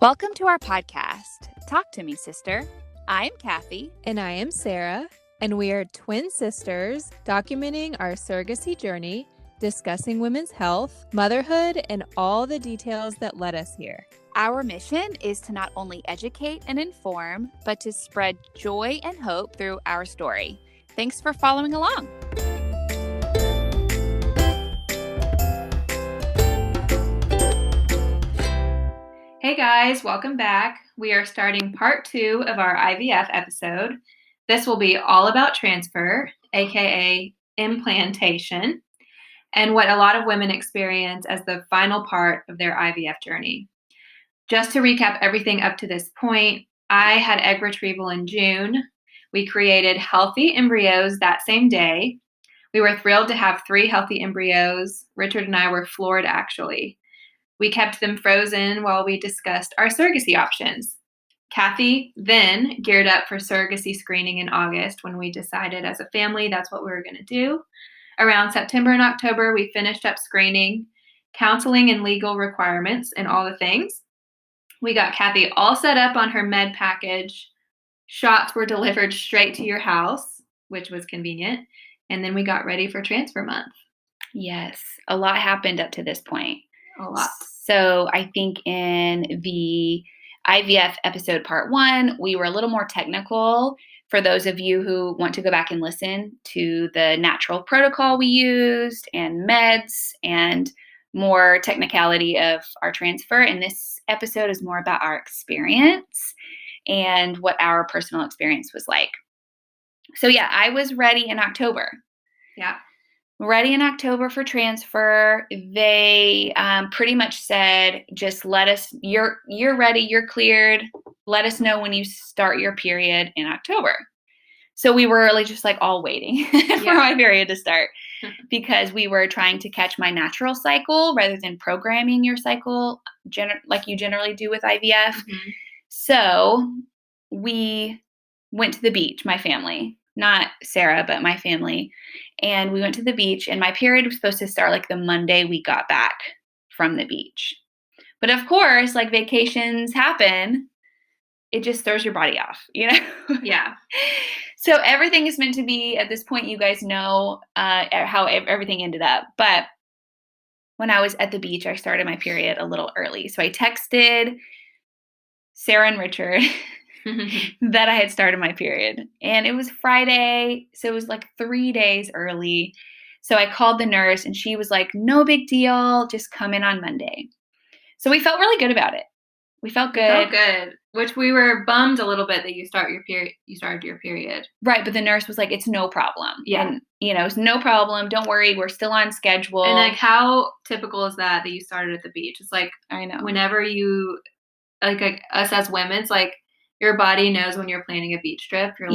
Welcome to our podcast, Talk to Me, Sister. I'm Kathy. And I am Sarah, and we are twin sisters documenting our surrogacy journey, discussing women's health, motherhood, and all the details that led us here. Our mission is to not only educate and inform, but to spread joy and hope through our story. Thanks for following along. Hey guys, welcome back. We are starting part 2 of our IVF episode. This will be all about transfer, aka implantation, and what a lot of women experience as the final part of their IVF journey. Just to recap everything up to this point, I had egg retrieval in June. We created healthy embryos that same day. We were thrilled to have 3 healthy embryos. Richard and I were floored, actually. We kept them frozen while we discussed our surrogacy options. Kathy then geared up for surrogacy screening in August when we decided as a family that's what we were going to do. Around September and October, we finished up screening, counseling and legal requirements, and all the things. We got Kathy all set up on her med package. Shots were delivered straight to your house, which was convenient. And then we got ready for transfer month. Yes, a lot happened up to this point. A lot. So I think in the IVF episode part 1, we were a little more technical. For those of you who want to go back and listen to the natural protocol we used and meds and more technicality of our transfer. And this episode is more about our experience and what our personal experience was like. So yeah, I was ready in October. Yeah. Ready in October for transfer. They pretty much said, just let us, you're ready, you're cleared. Let us know when you start your period in October. So we were just all waiting for my period to start because we were trying to catch my natural cycle rather than programming your cycle like you generally do with IVF. Mm-hmm. So we went to the beach, my family, not Sarah, but my family. And we went to the beach, and my period was supposed to start the Monday we got back from the beach. But of course, vacations happen. It just throws your body off, Yeah. So everything is meant to be, at this point, you guys know how everything ended up. But when I was at the beach, I started my period a little early. So I texted Sarah and Richard that I had started my period. And it was Friday, so it was 3 days early. So I called the nurse, and she was like, no big deal, just come in on Monday. So we felt really good about it. We felt good. Which we were bummed a little bit that you started your period. Right, but the nurse was like, it's no problem. Yeah. And, it's no problem. Don't worry, we're still on schedule. And how typical is that you started at the beach? It's I know. Whenever you, us as women, it's your body knows when you're planning a beach trip. You're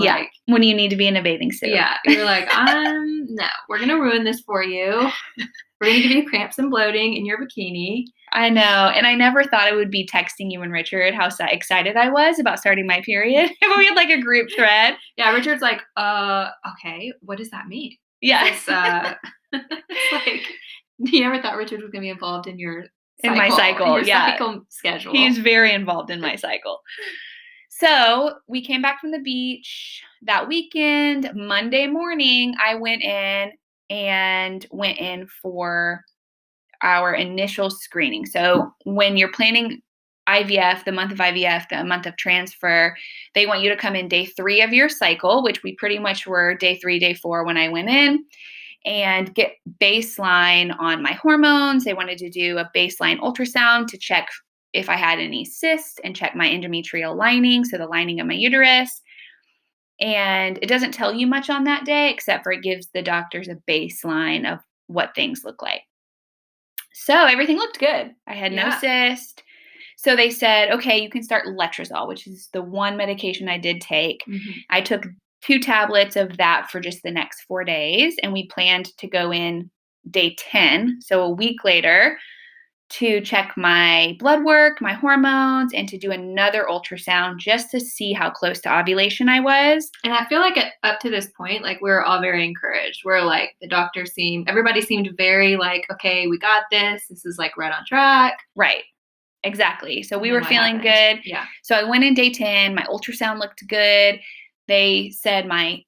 when you need to be in a bathing suit. Yeah. You're no, we're going to ruin this for you. We're going to give you cramps and bloating in your bikini. I know. And I never thought I would be texting you and Richard how excited I was about starting my period. But we had a group thread. Yeah. Richard's okay, what does that mean? Yeah. You never thought Richard was going to be involved in your cycle, in my cycle. cycle schedule. He's very involved in my cycle. So we came back from the beach that weekend. Monday morning, I went in for our initial screening. So when you're planning IVF, the month of IVF, the month of transfer, they want you to come in day 3 of your cycle, which we pretty much were day 3, day 4 when I went in, and get baseline on my hormones. They wanted to do a baseline ultrasound to check if I had any cysts and check my endometrial lining, so the lining of my uterus. And it doesn't tell you much on that day, except for it gives the doctors a baseline of what things look like. So everything looked good. I had no cyst. So they said, okay, you can start letrozole, which is the one medication I did take. Mm-hmm. I took 2 tablets of that for just the next 4 days, and we planned to go in day 10, so a week later, to check my blood work, my hormones, and to do another ultrasound just to see how close to ovulation I was. And I feel up to this point, we were all very encouraged. We're everybody seemed very okay, we got this. This is right on track. Right. Exactly. So we And were what feeling happened? good. Yeah. So I went in day 10. My ultrasound looked good. They said my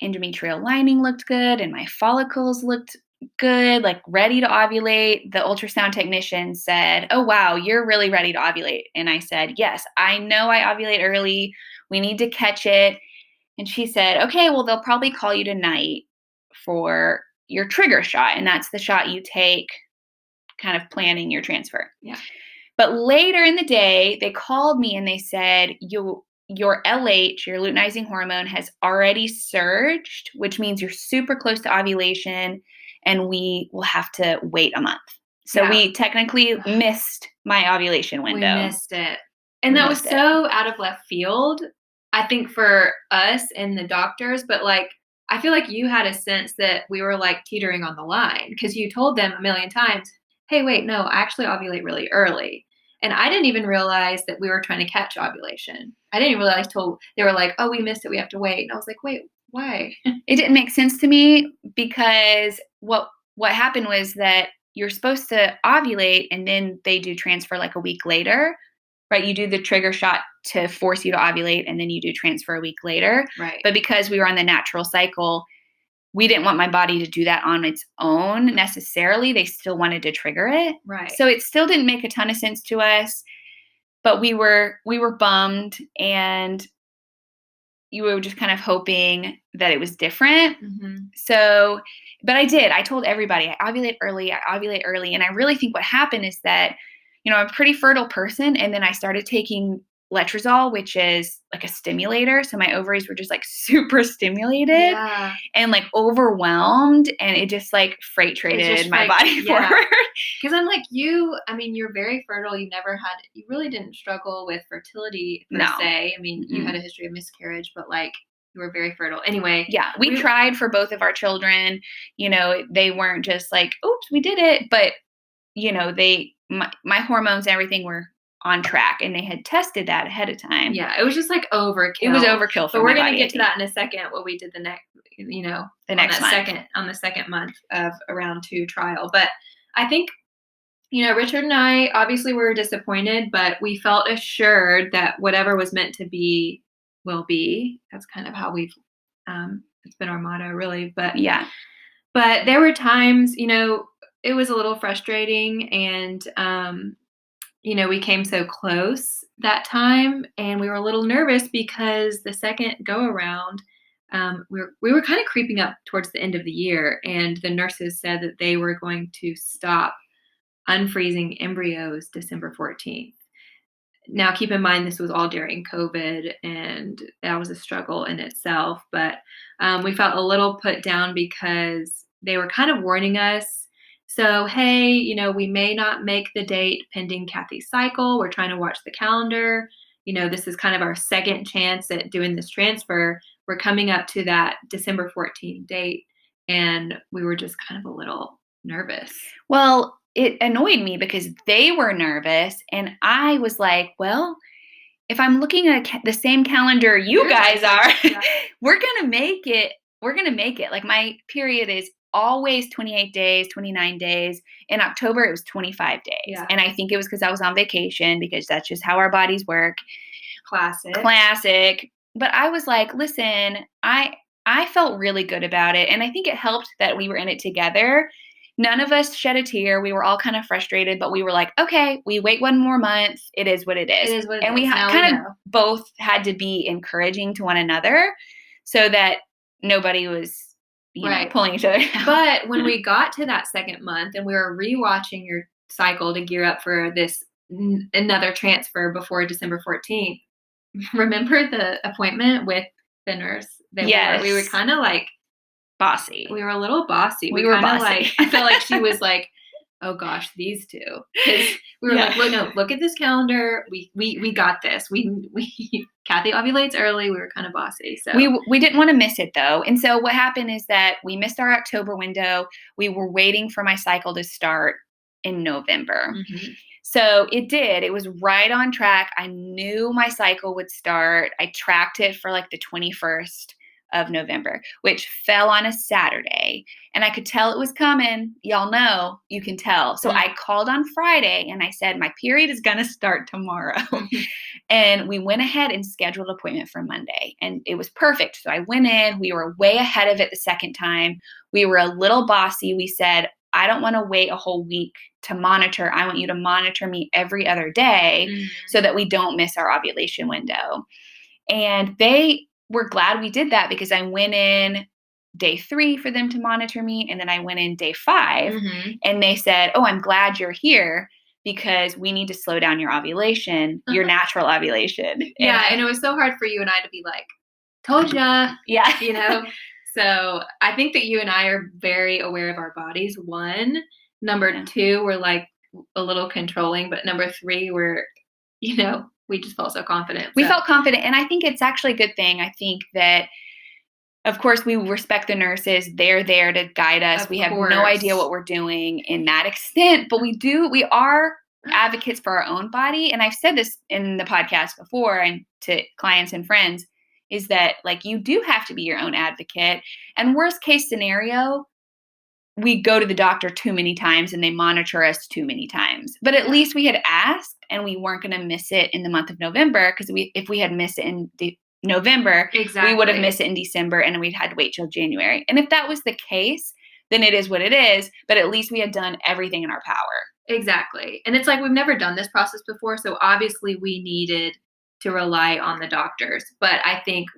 endometrial lining looked good and my follicles looked good, like ready to ovulate. The ultrasound technician said, "Oh, wow, you're really ready to ovulate." And I said, "Yes, I know I ovulate early. We need to catch it." And she said, "Okay, well, they'll probably call you tonight for your trigger shot. And that's the shot you take kind of planning your transfer." Yeah. But later in the day, they called me and they said, your LH, your luteinizing hormone, has already surged, which means you're super close to ovulation, and we will have to wait a month. So we technically missed my ovulation window. We missed it. And that was so out of left field, I think, for us and the doctors. But like, I feel like you had a sense that we were like teetering on the line because you told them a million times, "Hey, wait, no, I actually ovulate really early." And I didn't even realize that we were trying to catch ovulation. I didn't even realize till they were like, "Oh, we missed it. We have to wait." And I was like, "Wait, why?" It didn't make sense to me because what happened was that you're supposed to ovulate and then they do transfer like a week later, right? You do the trigger shot to force you to ovulate and then you do transfer a week later. Right. But because we were on the natural cycle, we didn't want my body to do that on its own necessarily. They still wanted to trigger it. Right. So it still didn't make a ton of sense to us, but we were bummed, and you were just kind of hoping that it was different. Mm-hmm. So, but I told everybody I ovulate early. And I really think what happened is that, I'm a pretty fertile person. And then I started taking letrozole, which is like a stimulator. So my ovaries were just like super stimulated and like overwhelmed. And it just like freight traded my body forward. Because I'm like you're very fertile. You really didn't struggle with fertility per se. I mean, you had a history of miscarriage, but like you were very fertile. Anyway. Yeah. We tried for both of our children. They weren't just like, oops, we did it. But, my hormones and everything were on track, and they had tested that ahead of time. Yeah, it was just like overkill. It was overkill for But we're going to get to that in a second. What we did the next second month of a round 2 trial. But I think, Richard and I obviously were disappointed, but we felt assured that whatever was meant to be will be. That's kind of how we've. It's been our motto, really. But yeah. But there were times, it was a little frustrating, and we came so close that time, and we were a little nervous because the second go around, we were kind of creeping up towards the end of the year, and the nurses said that they were going to stop unfreezing embryos December 14th. Now, keep in mind, this was all during COVID, and that was a struggle in itself, but we felt a little put down because they were kind of warning us. So, hey, we may not make the date pending Kathy's cycle. We're trying to watch the calendar. This is kind of our second chance at doing this transfer. We're coming up to that December 14th date, and we were just kind of a little nervous. Well, it annoyed me because they were nervous, and I was like, well, if I'm looking at the same calendar you guys are, we're going to make it. We're going to make it. Like, my period is always 28 days, 29 days. In October, it was 25 days. Yeah. And I think it was because I was on vacation, because that's just how our bodies work. Classic. But I was like, listen, I felt really good about it. And I think it helped that we were in it together. None of us shed a tear. We were all kind of frustrated, but we were like, okay, we wait one more month. It is what it is. It is what it is. And we kind of both had to be encouraging to one another so that nobody was pulling each other down. But when we got to that second month and we were rewatching your cycle to gear up for this another transfer before December 14th, remember the appointment with the nurse? Yes. We were kind of like bossy. We were a little bossy. We were bossy. Like, I felt like she was like, oh gosh, these two. Because we were like, well, no, look at this calendar. We got this. Kathy ovulates early. We were kind of bossy. So we didn't want to miss it though. And so what happened is that we missed our October window. We were waiting for my cycle to start in November. Mm-hmm. So it did. It was right on track. I knew my cycle would start. I tracked it for like the 21st of November, which fell on a Saturday. And I could tell it was coming. Y'all know, you can tell. So I called on Friday and I said, my period is going to start tomorrow. And we went ahead and scheduled an appointment for Monday. And it was perfect. So I went in. We were way ahead of it the second time. We were a little bossy. We said, I don't want to wait a whole week to monitor. I want you to monitor me every other day so that we don't miss our ovulation window. And they were glad we did that because I went in day 3 for them to monitor me. And then I went in day 5 and they said, oh, I'm glad you're here because we need to slow down your ovulation, your natural ovulation. And it was so hard for you and I to be like, told ya. Yeah. You know? So I think that you and I are very aware of our bodies. 1, number 2, we're like a little controlling, but number 3, we're, you know, we just felt so confident. We felt confident. And I think it's actually a good thing. I think that, of course, we respect the nurses. They're there to guide us. We have no idea what we're doing in that extent, but we are advocates for our own body. And I've said this in the podcast before and to clients and friends, is that like you do have to be your own advocate. And worst case scenario, we go to the doctor too many times and they monitor us too many times. But at least we had asked and we weren't going to miss it in the month of November because if we had missed it in November, we would have missed it in December and we'd had to wait till January. And if that was the case, then it is what it is. But at least we had done everything in our power. Exactly. And it's like we've never done this process before. So obviously we needed to rely on the doctors. But I think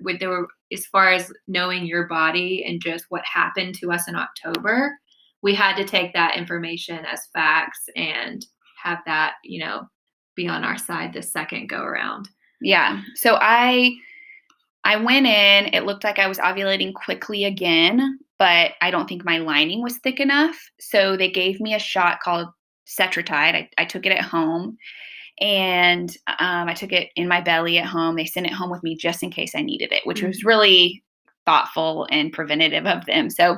as far as knowing your body and just what happened to us in October, we had to take that information as facts and have that, you know, be on our side the second go around. Yeah. So I went in, it looked like I was ovulating quickly again, but I don't think my lining was thick enough. So they gave me a shot called Cetrotide. I took it at home. And I took it in my belly at home. They sent it home with me just in case I needed it, which was really thoughtful and preventative of them. So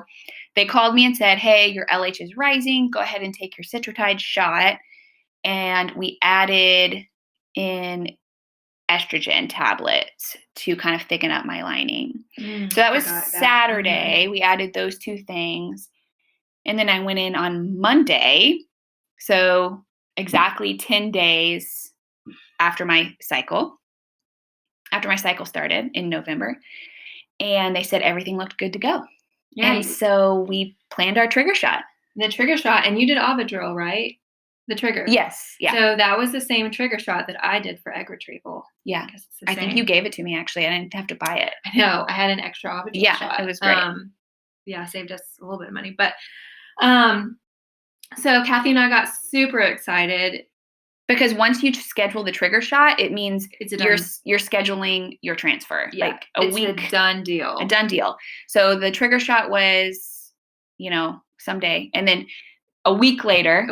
they called me and said, hey, your LH is rising. Go ahead and take your Cetrotide shot. And we added in estrogen tablets to kind of thicken up my lining. So that was Saturday. We added those 2 things. And then I went in on Monday. So exactly 10 days after my cycle started in November. And they said everything looked good to go. Yeah. And so we planned our trigger shot. The trigger shot, and you did Ovidril, right? The trigger. Yes. Yeah. So that was the same trigger shot that I did for egg retrieval. Yeah. I think you gave it to me, actually. I didn't have to buy it. I know. I had an extra Ovidril shot. It was great. Saved us a little bit of money. But so Kathy and I got super excited. Because once you schedule the trigger shot, it means you're scheduling your transfer. Yeah, like a week. A done deal. A done deal. So the trigger shot was, you know, someday. And then a week later.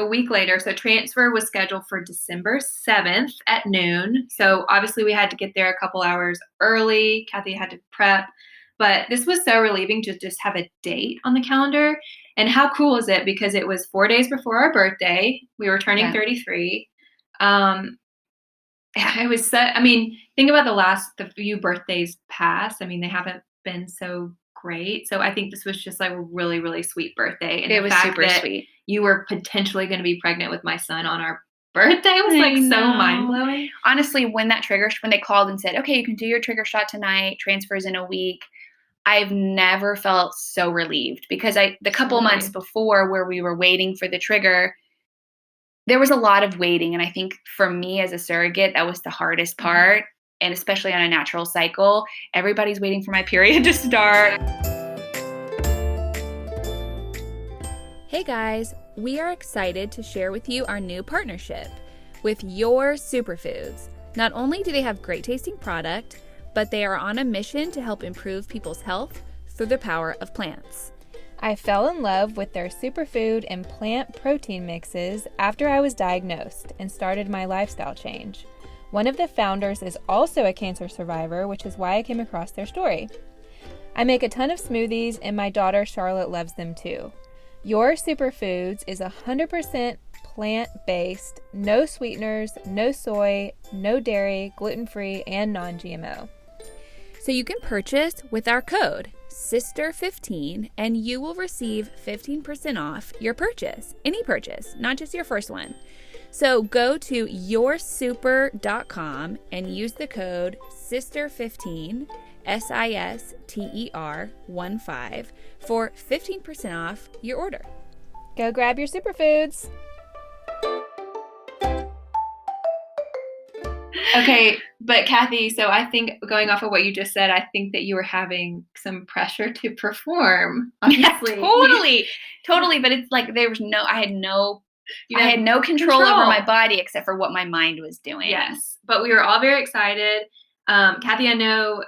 So transfer was scheduled for December 7th at noon. So obviously we had to get there a couple hours early. Kathy had to prep. But this was so relieving to just have a date on the calendar. And how cool is it? Because it was 4 days before our birthday. We were turning 33. It was think about the few birthdays past. I mean, they haven't been so great. So I think this was just like a really, really sweet birthday. And it was super sweet. You were potentially going to be pregnant with my son on our birthday was like so mind blowing. Honestly, when they called and said, okay, you can do your trigger shot tonight, transfers in a week, I've never felt so relieved because the couple months before where we were waiting for the trigger, there was a lot of waiting. And I think for me as a surrogate, that was the hardest part. And especially on a natural cycle, everybody's waiting for my period to start. Hey guys, we are excited to share with you our new partnership with Your Superfoods. Not only do they have great tasting product, but they are on a mission to help improve people's health through the power of plants. I fell in love with their superfood and plant protein mixes after I was diagnosed and started my lifestyle change. One of the founders is also a cancer survivor, which is why I came across their story. I make a ton of smoothies and my daughter Charlotte loves them too. Your Superfoods is 100% plant-based, no sweeteners, no soy, no dairy, gluten-free, and non-GMO. So you can purchase with our code SISTER15 and you will receive 15% off your purchase, any purchase, not just your first one. So go to yoursuper.com and use the code SISTER15, SISTER15 for 15% off your order. Go grab your superfoods. Okay, but Kathy, so I think going off of what you just said, I think that you were having some pressure to perform. Obviously, totally. But it's like I had no control over my body except for what my mind was doing. Yes, but we were all very excited. Kathy, I know,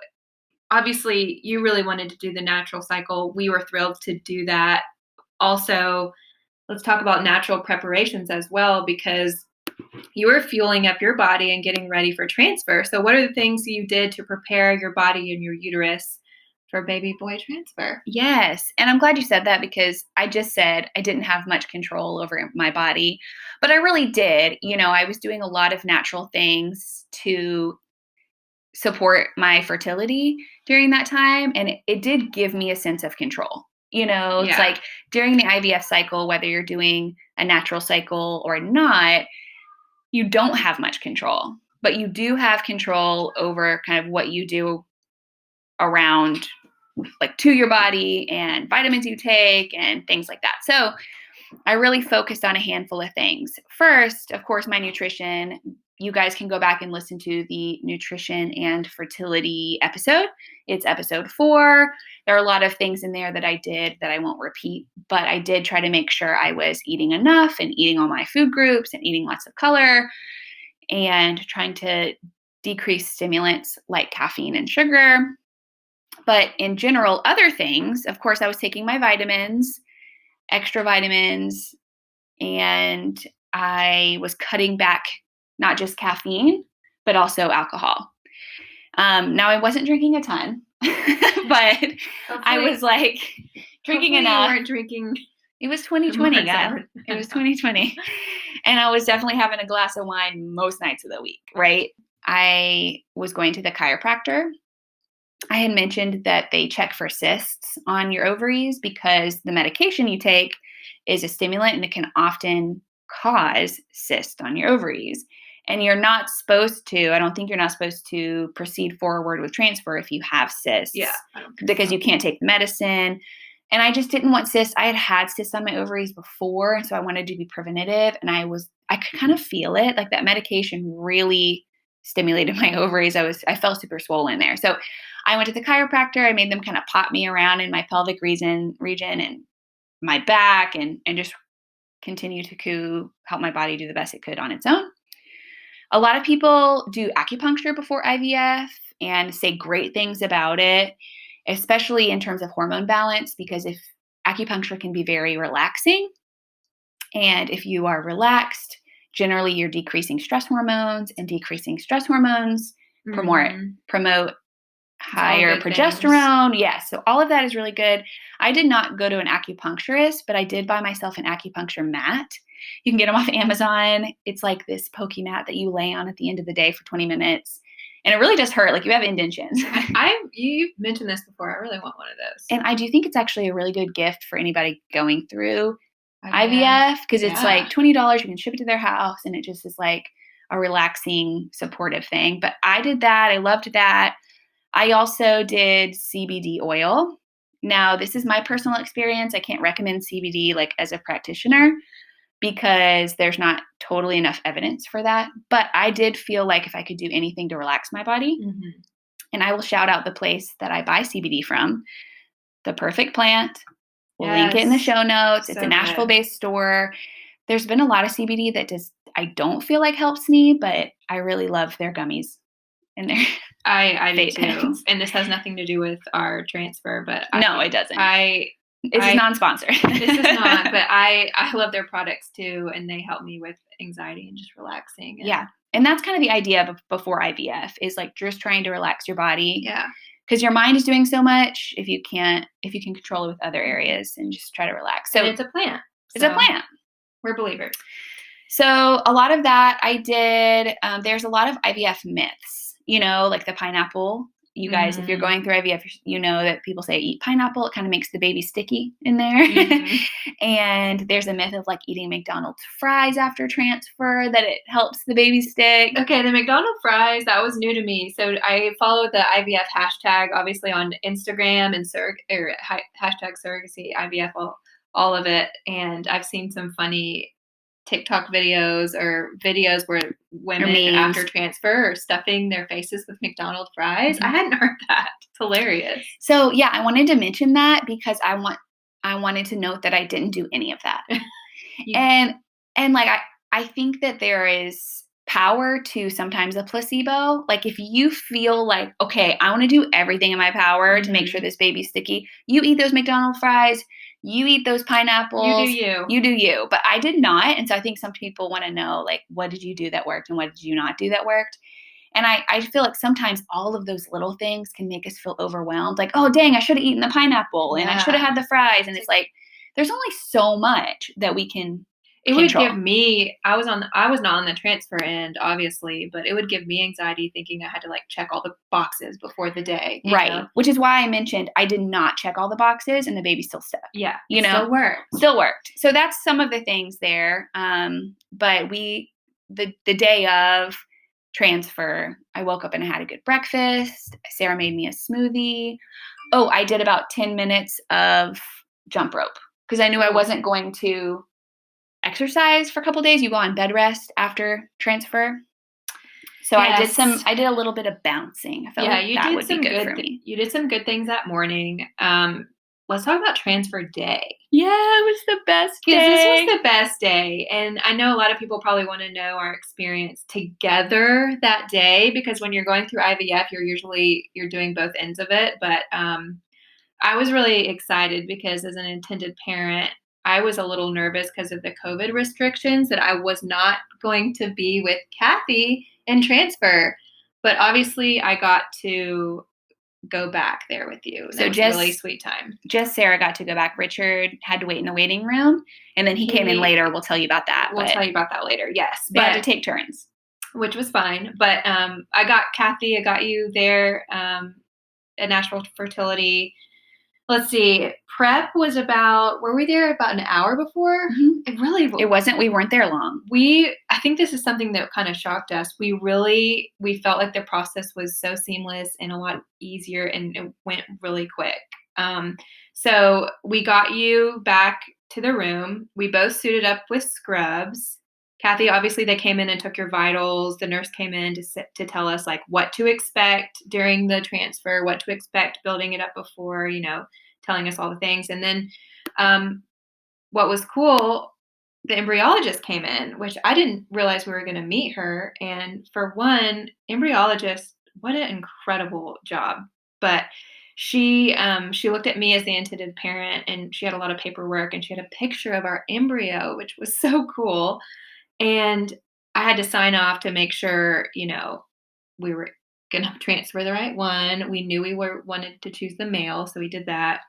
obviously, you really wanted to do the natural cycle. We were thrilled to do that. Also, let's talk about natural preparations as well, because you were fueling up your body and getting ready for transfer. So what are the things you did to prepare your body and your uterus for baby boy transfer? Yes. And I'm glad you said that, because I just said I didn't have much control over my body, but I really did. I was doing a lot of natural things to support my fertility during that time. And it did give me a sense of control. It's like during the IVF cycle, whether you're doing a natural cycle or not, you don't have much control, but you do have control over kind of what you do around, like, to your body and vitamins you take and things like that. So I really focused on a handful of things. First, of course, my nutrition. You guys can go back and listen to the nutrition and fertility episode. It's episode 4. There are a lot of things in there that I did that I won't repeat, but I did try to make sure I was eating enough and eating all my food groups and eating lots of color and trying to decrease stimulants like caffeine and sugar. But in general, other things, of course, I was taking my vitamins, extra vitamins, and I was cutting back not just caffeine, but also alcohol. Now, I wasn't drinking a ton, but I was like drinking enough. You weren't drinking. It was 2020, guys. It was 2020. And I was definitely having a glass of wine most nights of the week, right? I was going to the chiropractor. I had mentioned that they check for cysts on your ovaries because the medication you take is a stimulant and it can often cause cysts on your ovaries. And I don't think you're not supposed to proceed forward with transfer if you have cysts. Yeah. Because you can't take the medicine. And I just didn't want cysts. I had cysts on my ovaries before, and so I wanted to be preventative. And I could kind of feel it. Like, that medication really stimulated my ovaries. I felt super swollen there. So I went to the chiropractor. I made them kind of pop me around in my pelvic region and my back and just continue to help my body do the best it could on its own. A lot of people do acupuncture before IVF and say great things about it, especially in terms of hormone balance, because if acupuncture can be very relaxing. And if you are relaxed, generally you're decreasing stress hormones, and decreasing stress hormones promote higher progesterone. Yes. Yeah, so all of that is really good. I did not go to an acupuncturist, but I did buy myself an acupuncture mat. You can get them off Amazon. It's like this pokey mat that you lay on at the end of the day for 20 minutes. And it really does hurt. Like, you have indentions. You've mentioned this before. I really want one of those. And I do think it's actually a really good gift for anybody going through IVF, because it's like $20. You can ship it to their house, and it just is like a relaxing, supportive thing. But I did that. I loved that. I also did CBD oil. Now, this is my personal experience. I can't recommend CBD like as a practitioner because there's not totally enough evidence for that. But I did feel like if I could do anything to relax my body, and I will shout out the place that I buy CBD from, The Perfect Plant. We'll link it in the show notes. It's a Nashville-based store. There's been a lot of CBD that I don't feel like helps me, but I really love their gummies and their I do too. And this has nothing to do with our transfer, but no, it doesn't. It's non-sponsored. This is not, but I love their products too, and they help me with anxiety and just relaxing. Yeah. And that's kind of the idea before IVF, is like just trying to relax your body. Yeah. Because your mind is doing so much. If you can control it with other areas and just try to relax. So and it's a plant. It's a plant. We're believers. So a lot of that I did. There's a lot of IVF myths, like the pineapple you guys, if you're going through IVF, you know that people say eat pineapple. It kind of makes the baby sticky in there. And there's a myth of like eating McDonald's fries after transfer, that it helps the baby stick. Okay, the McDonald's fries, that was new to me. So I follow the IVF hashtag, obviously, on Instagram and hashtag surrogacy, IVF, all of it. And I've seen some funny TikTok videos or videos where women after transfer are stuffing their faces with McDonald's fries. I hadn't heard that. It's hilarious. So yeah, I wanted to mention that because I wanted to note that I didn't do any of that. And like I think that there is power to sometimes a placebo. Like if you feel like, okay, I want to do everything in my power to make sure this baby's sticky, you eat those McDonald's fries. You eat those pineapples. You do you. You do you. But I did not. And so I think some people want to know, like, what did you do that worked and what did you not do that worked? And I feel like sometimes all of those little things can make us feel overwhelmed. Like, oh, dang, I should have eaten the pineapple and I should have had the fries. And it's like, there's only so much that we can control. Would give me, I was not on the transfer end, obviously, but it would give me anxiety thinking I had to like check all the boxes before the day. Right. Know? Which is why I mentioned I did not check all the boxes and the baby still stuck. Yeah. You know, still worked. So that's some of the things there. But the day of transfer, I woke up and I had a good breakfast. Sarah made me a smoothie. Oh, I did about 10 minutes of jump rope because I knew I wasn't going to exercise for a couple of days. You go on bed rest after transfer. So yes. I did a little bit of bouncing. I felt like that would be good for me. You did some good things that morning. Let's talk about transfer day. Yeah, it was the best day. Because this was the best day. And I know a lot of people probably want to know our experience together that day, because when you're going through IVF, you're doing both ends of it. But I was really excited because as an intended parent, I was a little nervous because of the COVID restrictions that I was not going to be with Kathy in transfer. But obviously I got to go back there with you. So just really sweet time. Just Sarah got to go back. Richard had to wait in the waiting room and then he came in later. We'll tell you about that. We'll tell you about that later. Yes. They had to take turns. Which was fine. But I got Kathy, I got you there at Nashville Fertility. Let's see. Prep was were we there about an hour before? Mm-hmm. It wasn't. We weren't there long. I think this is something that kind of shocked us. We felt like the process was so seamless and a lot easier and it went really quick. So we got you back to the room. We both suited up with scrubs. Kathy, obviously they came in and took your vitals. The nurse came in to tell us like what to expect during the transfer, what to expect building it up before, telling us all the things. And then what was cool, the embryologist came in, which I didn't realize we were going to meet her. And for one, embryologist, what an incredible job. But she looked at me as the intended parent and she had a lot of paperwork and she had a picture of our embryo, which was so cool. And I had to sign off to make sure, we were going to transfer the right one. We knew we wanted to choose the male, so we did that.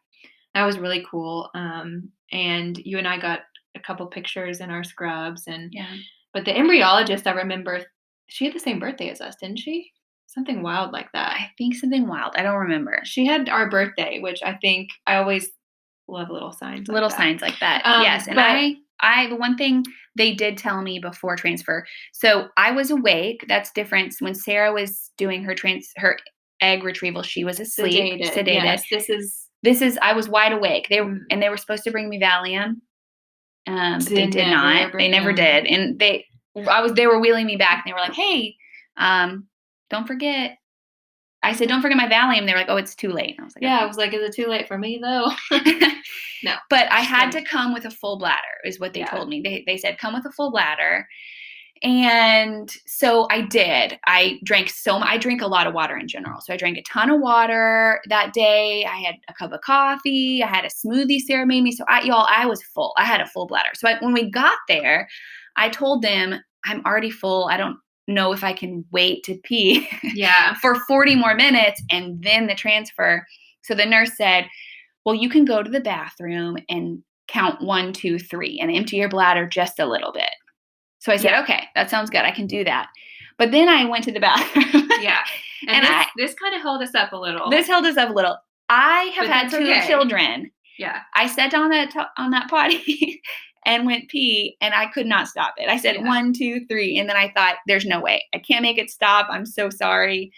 That was really cool. And you and I got a couple pictures in our scrubs. But the embryologist, I remember, she had the same birthday as us, didn't she? Something wild like that. I think something wild. I don't remember. She had our birthday, which I think I always love little signs like that. Yes. And the one thing they did tell me before transfer, so I was awake. That's different. When Sarah was doing her egg retrieval, she was asleep, sedated. Yes, I was wide awake. They were supposed to bring me Valium. But they did not. They never did. And they were wheeling me back and they were like, hey, don't forget. I said, don't forget my Valium. They were like, oh, it's too late. And I was like, yeah, okay. I was like, is it too late for me though? No. But I had to come with a full bladder is what they told me. They said, come with a full bladder. And so I did. I drank I drink a lot of water in general. So I drank a ton of water that day. I had a cup of coffee. I had a smoothie Sarah made me. So I was full. I had a full bladder. So when we got there, I told them, I'm already full. I don't know if I can wait to pee for 40 more minutes and then the transfer. So the nurse said, well, you can go to the bathroom and count 1, 2, 3 and empty your bladder just a little bit. So I said, okay, that sounds good. I can do that. But then I went to the bathroom. Yeah. And this kind of held us up a little. This held us up a little. I have But had that's 2 okay. children. Yeah. I sat on that potty and went pee, and I could not stop it. I said 1, 2, 3, and then I thought, there's no way. I can't make it stop. I'm so sorry.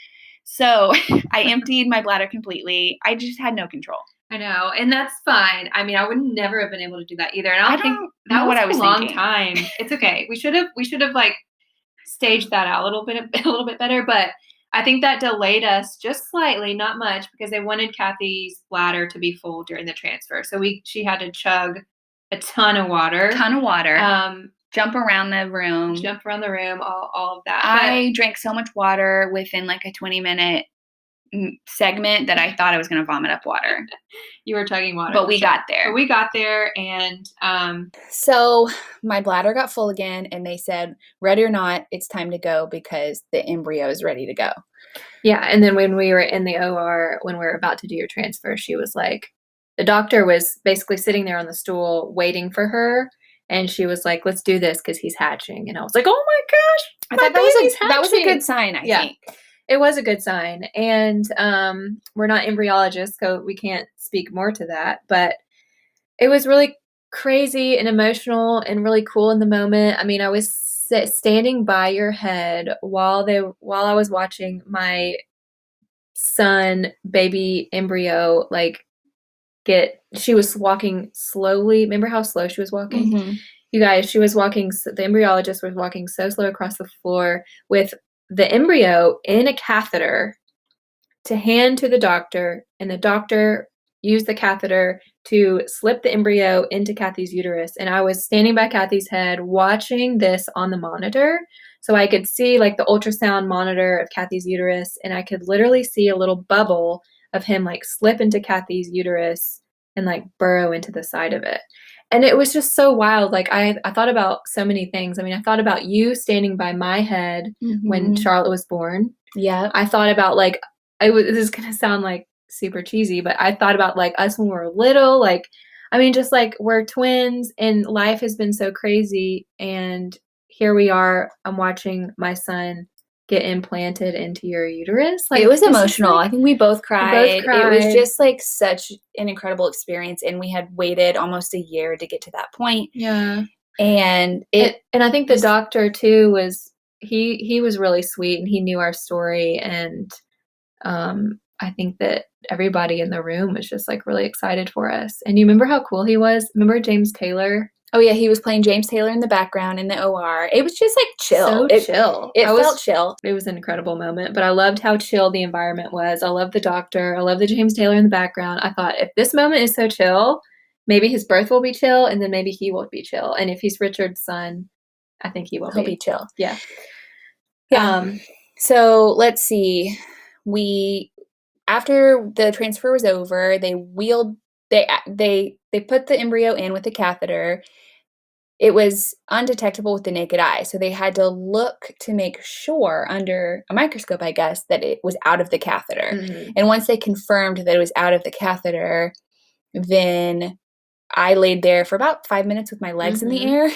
So I emptied my bladder completely. I just had no control. I know, and that's fine. I mean, I would never have been able to do that either. And I don't think that know was what I was a long thinking. time. It's okay. We should have like staged that out a little bit better, but I think that delayed us just slightly, not much, because they wanted Kathy's bladder to be full during the transfer. So she had to chug a ton of water. Jump around the room, all of that. I drank so much water within like a 20-minute segment that I thought I was going to vomit up water. You were chugging water. But we got there. And so my bladder got full again, and they said, ready or not, it's time to go because the embryo is ready to go. Yeah, and then when we were in the OR, when we were about to do your transfer, she was like, the doctor was basically sitting there on the stool waiting for her, and she was like, let's do this because he's hatching. And I was like, oh my gosh, I thought that was a good sign, I think. It was a good sign. And we're not embryologists, so we can't speak more to that. But it was really crazy and emotional and really cool in the moment. I mean, I was standing by your head while I was watching my son, baby embryo, like she was walking slowly. Remember how slow she was walking? Mm-hmm. You guys, she was walking, the embryologist was walking so slow across the floor with the embryo in a catheter to hand to the doctor, and the doctor used the catheter to slip the embryo into Kathy's uterus. And I was standing by Kathy's head watching this on the monitor. So I could see like the ultrasound monitor of Kathy's uterus, and I could literally see a little bubble of him like slip into Kathy's uterus and like burrow into the side of it. And it was just so wild. Like I thought about so many things. I mean, I thought about you standing by my head when Charlotte was born. Yeah. I thought about like, this is going to sound like super cheesy, but I thought about like us when we were little. Like, I mean, just like we're twins and life has been so crazy. And here we are. I'm watching my son get implanted into your uterus. Like, it was emotional. I think we both cried. It was just like such an incredible experience, and we had waited almost a year to get to that point. Yeah. And I think the doctor too was he was really sweet, and he knew our story, and I think that everybody in the room was just like really excited for us. And you remember how cool he was? Remember James Taylor? Oh yeah, he was playing James Taylor in the background in the OR. It was just like chill. Chill. It felt chill. It was an incredible moment, but I loved how chill the environment was. I loved the doctor. I loved the James Taylor in the background. I thought, if this moment is so chill, maybe his birth will be chill, and then maybe he won't be chill. And if he's Richard's son, I think he'll be chill. Yeah. Yeah. So let's see. After the transfer was over, they put the embryo in with the catheter. It was undetectable with the naked eye, so they had to look to make sure under a microscope, I guess, that it was out of the catheter. Mm-hmm. And once they confirmed that it was out of the catheter, then I laid there for about 5 minutes with my legs in the air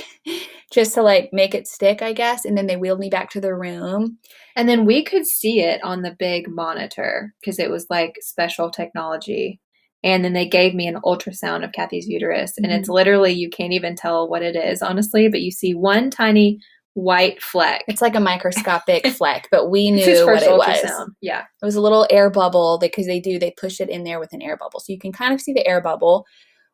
just to like make it stick, I guess. And then they wheeled me back to the room. And then we could see it on the big monitor because it was like special technology. And then they gave me an ultrasound of Kathy's uterus. And it's literally, you can't even tell what it is, honestly, but you see one tiny white fleck. It's like a microscopic fleck, but we knew what it was. Yeah. It was a little air bubble because they push it in there with an air bubble. So you can kind of see the air bubble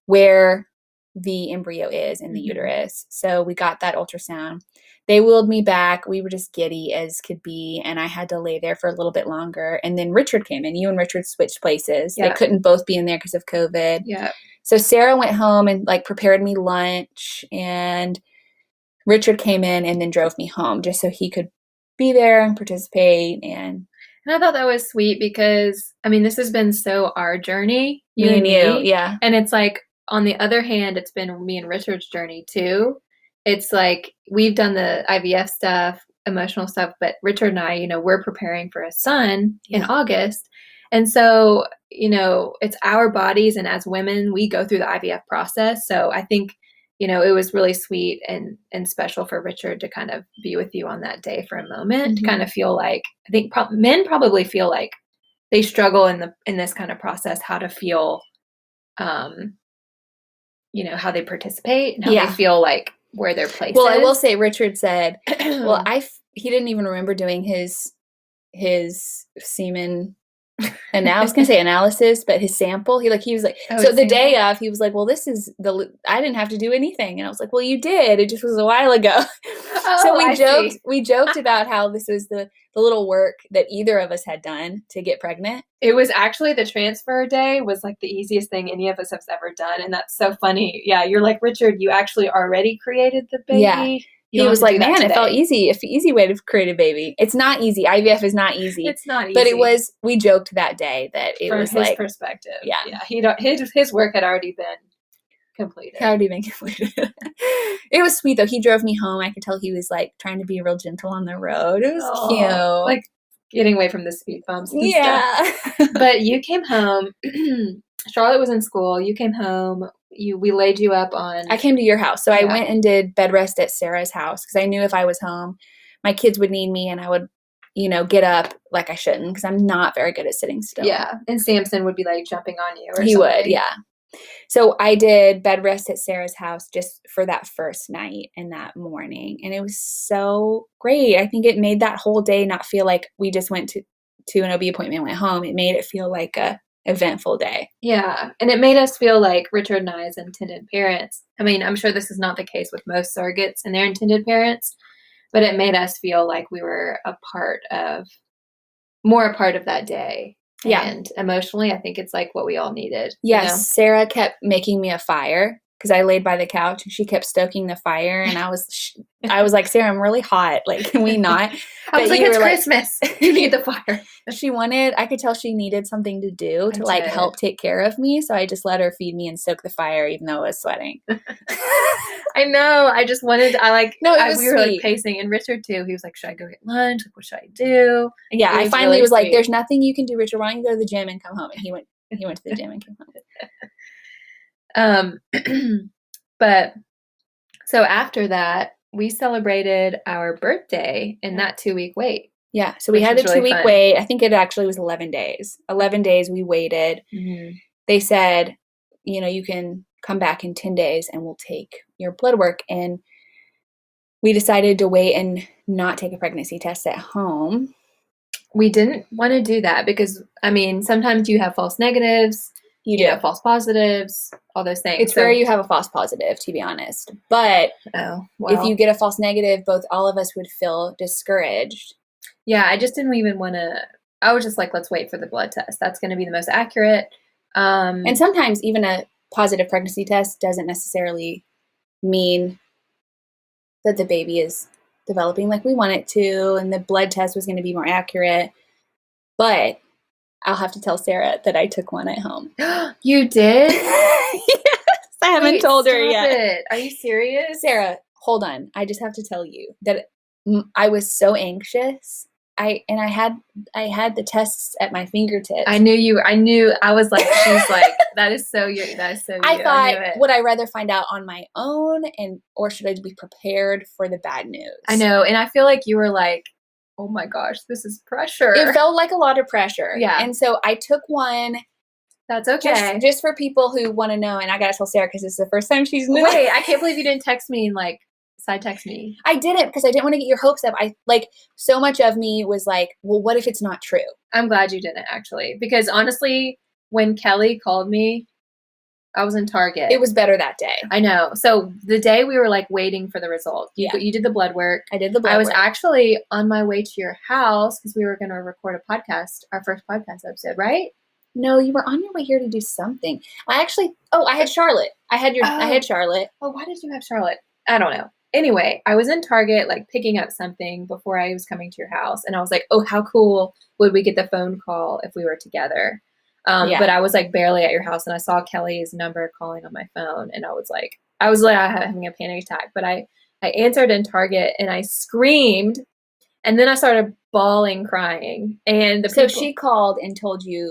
where the embryo is in the uterus. So we got that ultrasound. They wheeled me back. We were just giddy as could be, and I had to lay there for a little bit longer. And then Richard came in. You and Richard switched places. Yeah. They couldn't both be in there because of COVID. Yeah. So Sarah went home and like prepared me lunch, and Richard came in and then drove me home just so he could be there and participate. And I thought that was sweet because, I mean, this has been so our journey. You and you. Yeah. And it's like, on the other hand, it's been me and Richard's journey too. It's like we've done the IVF stuff, emotional stuff, but Richard and I, we're preparing for a son in August. And so, it's our bodies. And as women, we go through the IVF process. So I think it was really sweet and special for Richard to kind of be with you on that day for a moment, to kind of feel like, I think men probably feel like they struggle in this kind of process, how to feel, how they participate and how they feel like where their place Well, is. I will say Richard said, well, he didn't even remember doing his semen, and I was going to say analysis, but his sample, he was like, so the day of, he was like, well, this is I didn't have to do anything. And I was like, well, you did. It just was a while ago. So we joked about how this was the little work that either of us had done to get pregnant. It was actually the transfer day was like the easiest thing any of us have ever done. And that's so funny. Yeah. You're like, Richard, you actually already created the baby. Yeah. He was like, man, it felt easy. Easy way to create a baby. It's not easy. IVF is not easy. It's not easy. But we joked that day that it was from his like, perspective. Yeah. His work had already been completed. It was sweet though. He drove me home. I could tell he was like trying to be real gentle on the road. It was cute. Like getting away from the speed bumps and stuff. But you came home. Charlotte was in school. You came home. We laid you up on... I came to your house. So I went and did bed rest at Sarah's house because I knew if I was home, my kids would need me and I would, get up like I shouldn't because I'm not very good at sitting still. Yeah. And Samson would be like jumping on you or he something. Would, yeah. So I did bed rest at Sarah's house just for that first night and that morning. And it was so great. I think it made that whole day not feel like we just went to an OB appointment and went home. It made it feel like a eventful day. Yeah. And it made us feel like Richard and I as intended parents. I mean, I'm sure this is not the case with most surrogates and their intended parents, but it made us feel like we were more a part of that day. Yeah. And emotionally, I think it's like what we all needed. Yes. Sarah kept making me a fire because I laid by the couch and she kept stoking the fire. And I was like, Sarah, I'm really hot. Like, can we not? I was like, it's Christmas. You need the fire. I could tell she neneeded something to do to help take care of me. So I just let her feed me and soak the fire, even though I was sweating. I know. I just wanted, we were like pacing, and Richard too. He was like, should I go get lunch? Like, what should I do? Yeah. I finally was like, there's nothing you can do, Richard. Why don't you go to the gym and come home? And he went to the gym and came home. But so after that, we celebrated our birthday in that 2-week wait. Yeah. So we had a 2-week wait. I think it actually was 11 days. 11 days we waited. Mm-hmm. They said, you can come back in 10 days and we'll take your blood work. And we decided to wait and not take a pregnancy test at home. We didn't want to do that because, sometimes you have false negatives. You have false positives, all those things. It's rare you have a false positive, to be honest. But if you get a false negative, all of us would feel discouraged. Yeah, I just didn't even want to. I was just like, let's wait for the blood test. That's going to be the most accurate. And sometimes even a positive pregnancy test doesn't necessarily mean that the baby is developing like we want it to, and the blood test was going to be more accurate. But I'll have to tell Sarah that I took one at home. You did? Yes. I haven't told her yet. Are you serious? Sarah, hold on. I just have to tell you that I was so anxious. I had the tests at my fingertips. I knew. I was like, she's like, that is so you. That is so you. I thought, would I rather find out on my own or should I be prepared for the bad news? I know. And I feel like you were like, oh my gosh, this is pressure. It felt like a lot of pressure. Yeah. And so I took one. That's okay. Just for people who want to know, and I got to tell Sarah because it's the first time she's known. Wait, I can't believe you didn't text me and side text me. I didn't because I didn't want to get your hopes up. So much of me was like, well, what if it's not true? I'm glad you didn't actually, because honestly, when Kelly called me, I was in Target. It was better that day. I know. So the day we were waiting for the result, you did the blood work. I did the blood work. I was actually on my way to your house because we were going to record a podcast, our first podcast episode, right? No, you were on your way here to do something. I had Charlotte. I had Charlotte. Oh, why did you have Charlotte? I don't know. Anyway, I was in Target, picking up something before I was coming to your house. And I was like, oh, how cool would we get the phone call if we were together? But I was barely at your house and I saw Kelly's number calling on my phone. And I was having a panic attack, but I answered in Target and I screamed and then I started bawling, crying. And so she called and told you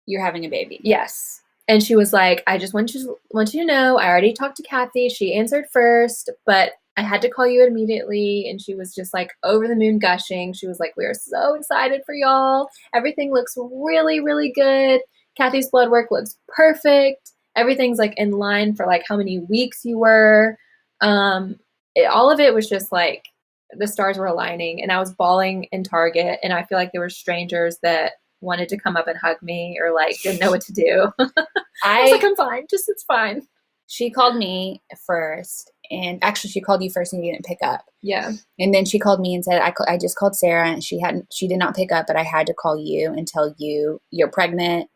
you're having a baby. Yes. And she was like, I just want you to know, I already talked to Kathy. She answered first, but I had to call you immediately. And she was just like over the moon gushing. She was like, we are so excited for y'all. Everything looks really, really good. Kathy's blood work looks perfect. Everything's like in line for like how many weeks you were. All of it was just like the stars were aligning, and I was bawling in Target, and I feel like there were strangers that wanted to come up and hug me or like didn't know what to do. I was like, I'm fine. Just, it's fine. She called me first, and actually she called you first and you didn't pick up. Yeah. And then she called me and said, I just called Sarah and she did not pick up, but I had to call you and tell you you're pregnant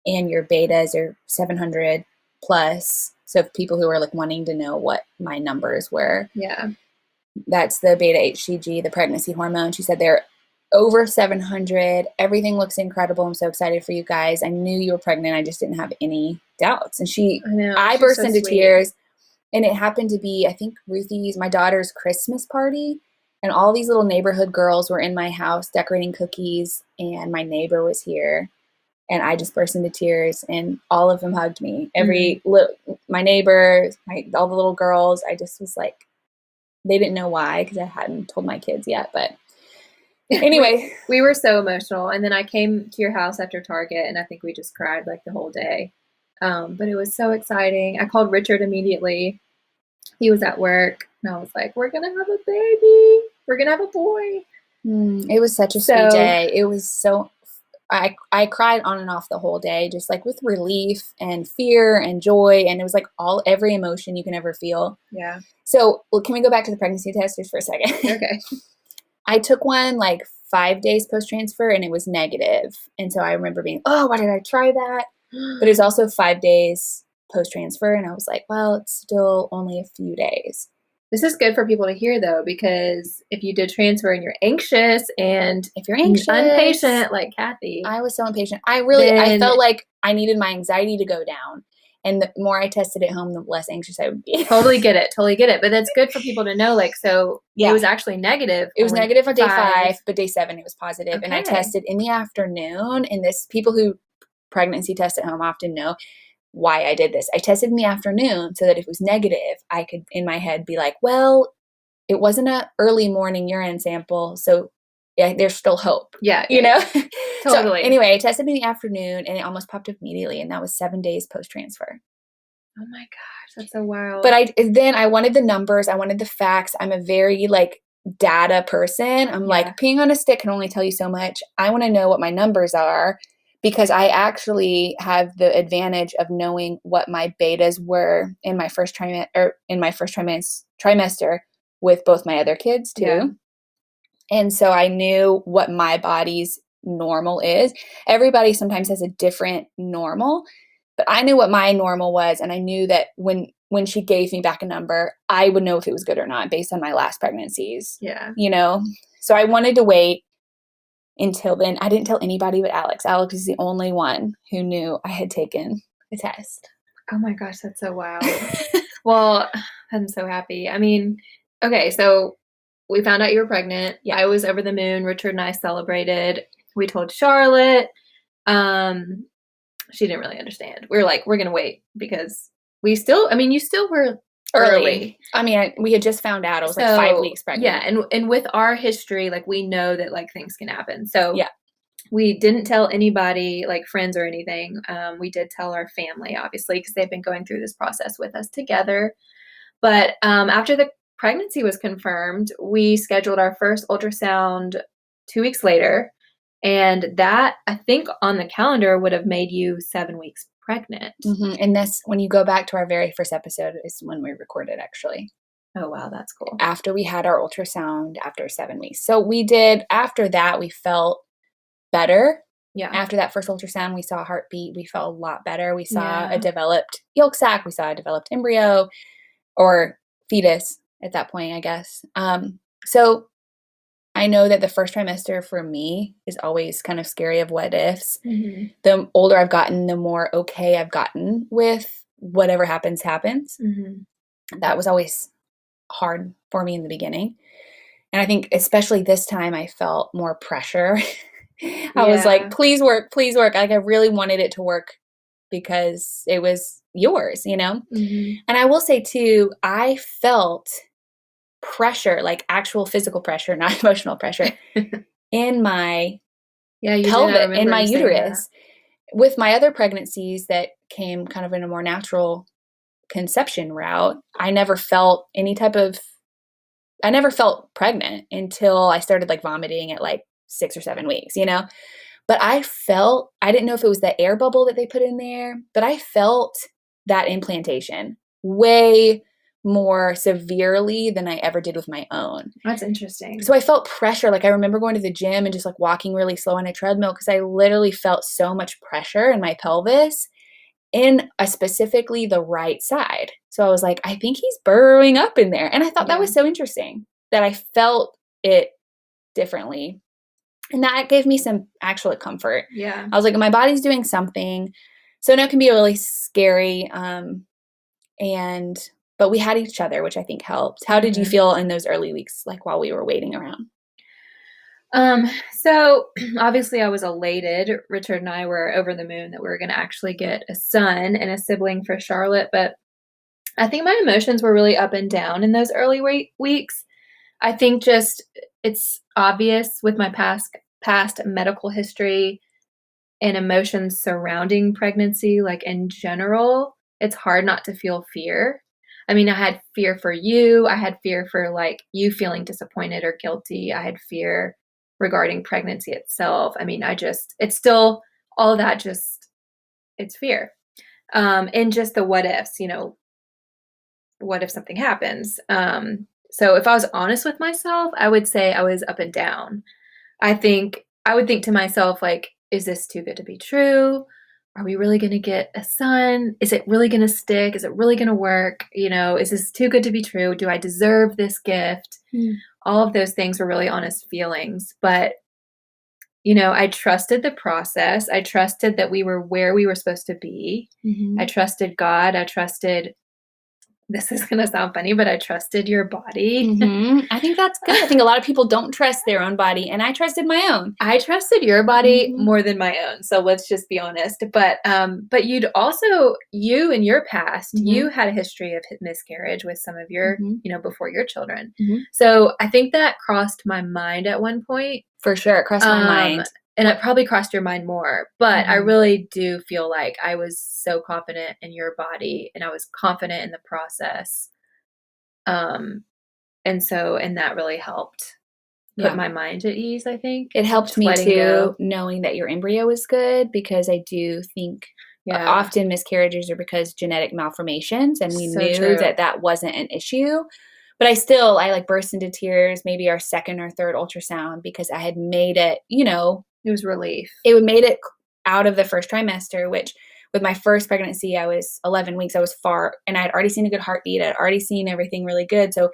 and your betas are 700 plus. So people who are like wanting to know what my numbers were. Yeah. That's the beta HCG, the pregnancy hormone. She said they're over 700. Everything looks incredible. I'm so excited for you guys. I knew you were pregnant. I just didn't have any doubts. And I burst into tears. And it happened to be, I think, my daughter's Christmas party. And all these little neighborhood girls were in my house decorating cookies. And my neighbor was here. And I just burst into tears. And all of them hugged me. My neighbor, all the little girls. I just was like, they didn't know why because I hadn't told my kids yet. But anyway. We were so emotional. And then I came to your house after Target. And I think we just cried like the whole day. But it was so exciting. I called Richard immediately. He was at work, and I was like, we're going to have a baby. We're going to have a boy. It was such a sweet day. It was so, I cried on and off the whole day, just like with relief and fear and joy. And it was like every emotion you can ever feel. Yeah. So can we go back to the pregnancy test just for a second? Okay. I took one like 5 days post-transfer, and it was negative. And so I remember being, oh, why did I try that? But it was also 5 days post-transfer, and I was like, well, it's still only a few days. This is good for people to hear, though, because if you did transfer and you're anxious and if you're anxious, impatient like Kathy. I was so impatient. I felt like I needed my anxiety to go down. And the more I tested at home, the less anxious I would be. Totally get it. But that's good for people to know. Like, so it was actually negative. It was negative on day 5, but day 7 it was positive. Okay. And I tested in the afternoon. And people who pregnancy test at home often know why I did this. I tested in the afternoon so that if it was negative, I could in my head be like, well, it wasn't an early morning urine sample, so yeah, there's still hope. Yeah. You know? Totally. So anyway, I tested in the afternoon and it almost popped up immediately, and that was 7 days post-transfer. Oh my gosh, that's so wild. But I wanted the numbers, I wanted the facts. I'm a very like data person. I'm like, peeing on a stick can only tell you so much. I want to know what my numbers are, because I actually have the advantage of knowing what my betas were in my first trimester with both my other kids too. Yeah. And so I knew what my body's normal is. Everybody sometimes has a different normal, but I knew what my normal was. And I knew that when she gave me back a number, I would know if it was good or not based on my last pregnancies. Yeah. You know? So I wanted to wait until then. I didn't tell anybody but Alex. Alex is the only one who knew I had taken the test. Oh my gosh, that's so wild. Well, I'm so happy. I mean, okay, so we found out you were pregnant. Yeah. I was over the moon. Richard and I celebrated. We told Charlotte. She didn't really understand. We were like, we're going to wait because you still were early. I mean, we had just found out. I was like 5 weeks pregnant. Yeah, and with our history, like we know that like things can happen. So yeah, we didn't tell anybody, like friends or anything. We did tell our family, obviously, because they've been going through this process with us together. But after the pregnancy was confirmed, we scheduled our first ultrasound 2 weeks later. And that, I think, on the calendar would have made you 7 weeks pregnant. Mm-hmm. And this, when you go back to our very first episode, is when we recorded, actually. Oh, wow, that's cool. After we had our ultrasound after 7 weeks. So after that, we felt better. Yeah. After that first ultrasound, we saw a heartbeat. We felt a lot better. We saw a developed yolk sac. We saw a developed embryo or fetus at that point, I guess. So I know that the first trimester for me is always kind of scary of what ifs. Mm-hmm. The older I've gotten, the more okay I've gotten with whatever happens. Mm-hmm. That was always hard for me in the beginning. And I think especially this time I felt more pressure. I was like, please work. Like I really wanted it to work because it was yours, Mm-hmm. And I will say too, I felt pressure, like actual physical pressure, not emotional pressure, in my Yeah, you did. I pelvic, remember in my you saying uterus. With my other pregnancies that came kind of in a more natural conception route, I never felt pregnant until I started like vomiting at like 6 or 7 weeks, But I didn't know if it was the air bubble that they put in there, but I felt that implantation way more severely than I ever did with my own. That's interesting. So I felt pressure. Like I remember going to the gym and just like walking really slow on a treadmill because I literally felt so much pressure in my pelvis in specifically the right side. So I was like, I think he's burrowing up in there. And I thought that was so interesting that I felt it differently. And that gave me some actual comfort. Yeah. I was like, my body's doing something. So no, it can be really scary. But we had each other, which I think helped. How did you feel in those early weeks, like while we were waiting around? So obviously I was elated. Richard and I were over the moon that we were going to actually get a son and a sibling for Charlotte. But I think my emotions were really up and down in those early weeks. I think just it's obvious with my past medical history and emotions surrounding pregnancy, like in general, it's hard not to feel fear. I mean, I had fear for you. I had fear for like you feeling disappointed or guilty. I had fear regarding pregnancy itself. I mean, it's still all of that, it's fear. And just the what ifs, what if something happens? So if I was honest with myself, I would say I was up and down. I would think to myself, like, is this too good to be true? Are we really going to get a son? Is it really going to stick? Is it really going to work? Is this too good to be true? Do I deserve this gift? All of those things were really honest feelings. But, I trusted the process. I trusted that we were where we were supposed to be. I trusted God. I trusted, this is going to sound funny, but I trusted your body. I think that's good. I think a lot of people don't trust their own body, and I trusted my own. I trusted your body more than my own. So let's just be honest. But you in your past, you had a history of miscarriage with some of your, before your children. So I think that crossed my mind at one point. For sure. It crossed my mind. And it probably crossed your mind more, but I really do feel like I was so confident in your body and I was confident in the process. And that really helped put my mind at ease, I think. It helped me too, knowing that your embryo was good, because I do think often miscarriages are because genetic malformations, and we knew that wasn't an issue. But I like burst into tears, maybe our second or third ultrasound, because I had made it, it was relief. It made it out of the first trimester, which with my first pregnancy, I was 11 weeks. I was far, and I had already seen a good heartbeat. I had already seen everything really good. So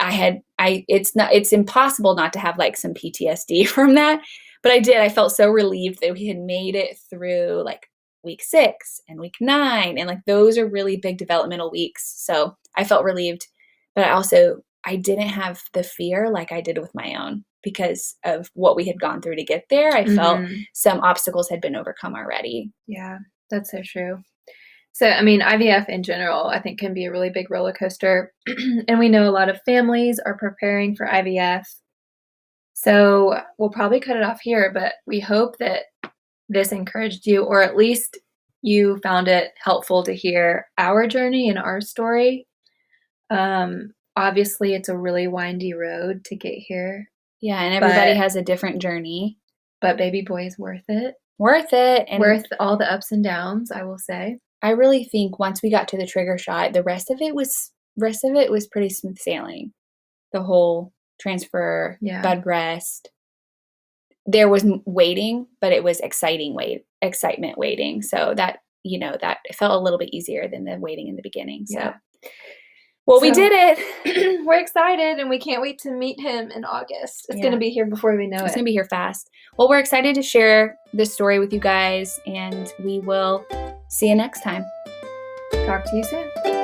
it's impossible not to have like some PTSD from that. But I did. I felt so relieved that we had made it through like week 6 and week 9. And like those are really big developmental weeks. So I felt relieved. But I didn't have the fear like I did with my own, because of what we had gone through to get there. I felt some obstacles had been overcome already. Yeah, that's so true. So, I mean, IVF in general, I think can be a really big roller coaster. And we know a lot of families are preparing for IVF. So we'll probably cut it off here, but we hope that this encouraged you, or at least you found it helpful to hear our journey and our story. Obviously it's a really windy road to get here. Yeah. And everybody has a different journey, but baby boy is worth it. And worth all the ups and downs, I will say. I really think once we got to the trigger shot, the rest of it was pretty smooth sailing. The whole transfer, bed rest. There was waiting, but it was excitement waiting. So that, that felt a little bit easier than the waiting in the beginning. So, we did it. We're excited, and we can't wait to meet him in August. It's going to be here before we know it. It's going to be here fast. Well, we're excited to share this story with you guys, and we will see you next time. Talk to you soon.